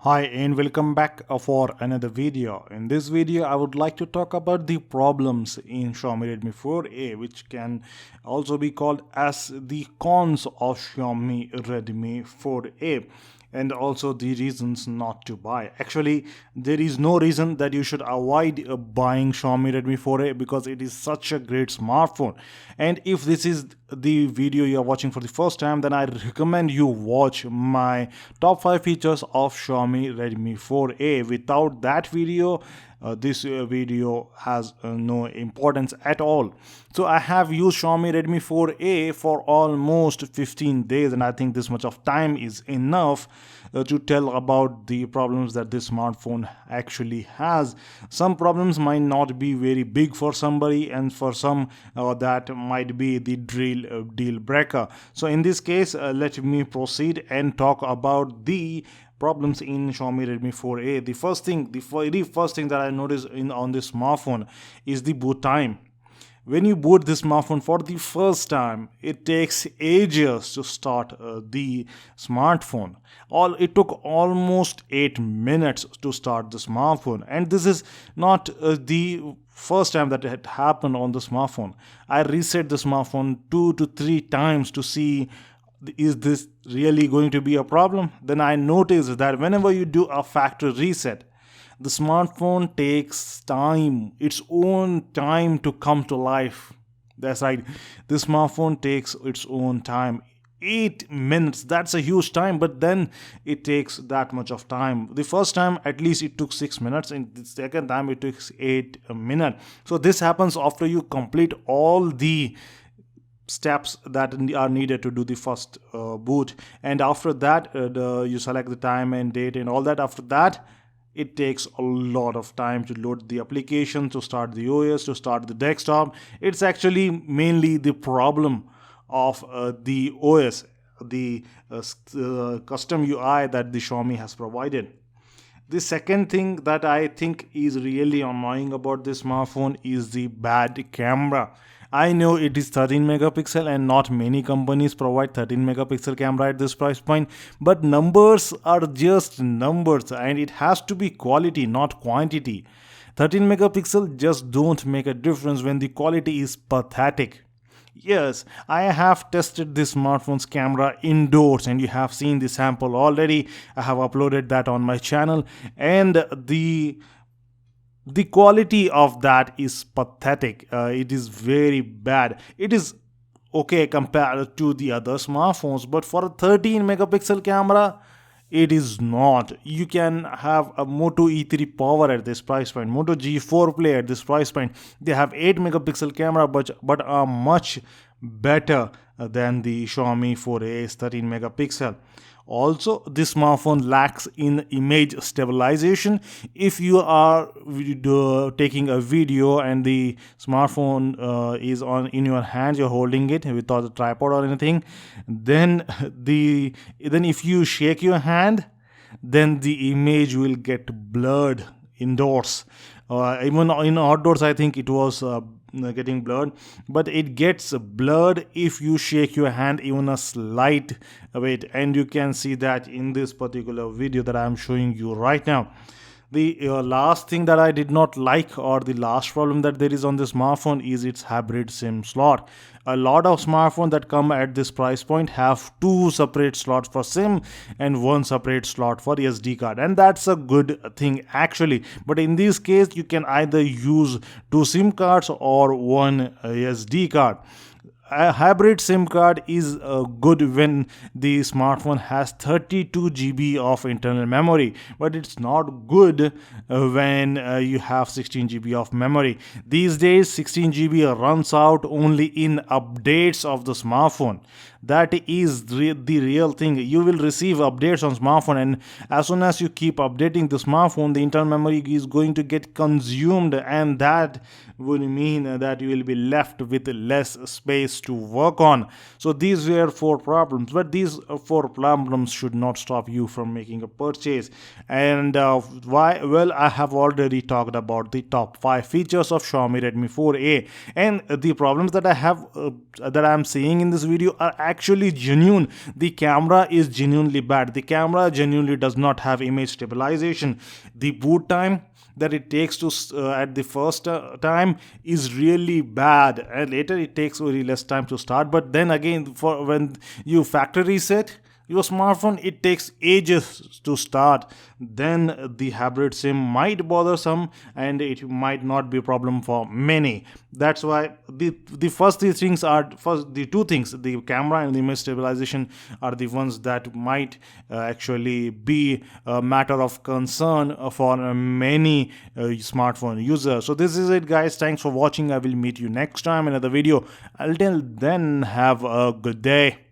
Hi and welcome back for another video. In this video, I would like to talk about the problems in Xiaomi Redmi 4A, which can also be called as the cons of Xiaomi Redmi 4A, and also the reasons not to buy. Actually, there is no reason that you should avoid buying Xiaomi Redmi 4A because it is such a great smartphone. And if this is the video you are watching for the first time, then I recommend you watch my top 5 features of Xiaomi Redmi 4A. Without that video, this video has no importance at all. So I have used Xiaomi Redmi 4A for almost 15 days, and I think this much of time is enough to tell about the problems that this smartphone actually has. Some problems might not be very big for somebody, and for some that might be the deal breaker. So in this case, let me proceed and talk about the problems in Xiaomi Redmi 4A. The very first thing that I noticed on this smartphone is the boot time. When you boot this smartphone for the first time, it takes ages to start the smartphone. It took almost 8 minutes to start the smartphone, and this is not the first time that it had happened on the smartphone. I reset the smartphone 2 to 3 times to see, is this really going to be a problem? Then I noticed that whenever you do a factory reset, the smartphone takes time, its own time to come to life. That's right, the smartphone takes its own time. 8 minutes, that's a huge time, but then it takes that much of time. The first time at least it took 6 minutes, and the second time it took 8 minutes. So this happens after you complete all the steps that are needed to do the first boot, and after that you select the time and date and all that. After that, it takes a lot of time to load the application, to start the OS, to start the desktop. It's actually mainly the problem of the OS, the custom UI that the Xiaomi has provided. The second thing that I think is really annoying about this smartphone is the bad camera. I know it is 13 megapixel and not many companies provide 13 megapixel camera at this price point, but numbers are just numbers and it has to be quality, not quantity. 13 megapixel just don't make a difference when the quality is pathetic. Yes, I have tested this smartphone's camera indoors and you have seen the sample already. I have uploaded that on my channel, and the quality of that is pathetic. It is very bad. It is okay compared to the other smartphones, but for a 13 megapixel camera, it is not. You can have a Moto E3 Power at this price point, Moto G4 Play at this price point. They have 8 megapixel camera, but are much better than the Xiaomi 4A's 13 megapixel. Also, this smartphone lacks in image stabilization. If you are taking a video and the smartphone is on in your hands, you're holding it without a tripod or anything, then if you shake your hand, then the image will get blurred indoors. Even in outdoors, I think it was getting blurred, but it gets blurred if you shake your hand even a slight bit, and you can see that in this particular video that I am showing you right now. The last thing that I did not like, or the last problem that there is on this smartphone, is its hybrid SIM slot. A lot of smartphones that come at this price point have 2 separate slots for SIM and 1 separate slot for SD card, and that's a good thing actually. But in this case, you can either use 2 SIM cards or 1 SD card. A hybrid SIM card is good when the smartphone has 32 GB of internal memory, but it's not good when you have 16 GB of memory. These days, 16 GB runs out only in updates of the smartphone. That is the real thing. You will receive updates on smartphone, and as soon as you keep updating the smartphone, the internal memory is going to get consumed, and that would mean that you will be left with less space to work on. So these were 4 problems, but these 4 problems should not stop you from making a purchase. And why? Well, I have already talked about the top 5 features of Xiaomi Redmi 4A, and the problems that I am seeing in this video are actually genuine. The camera is genuinely bad. The camera genuinely does not have image stabilization. The boot time that it takes to at the first time is really bad, and later it takes very less time to start. But then again, for when you factory reset your smartphone, it takes ages to start. Then the hybrid sim might bother some, and it might not be a problem for many. That's why the first three things are first the two things, the camera and the image stabilization, are the ones that might actually be a matter of concern for many smartphone users. So this is it, guys. Thanks for watching. I will meet you next time in another video. Until then, have a good day.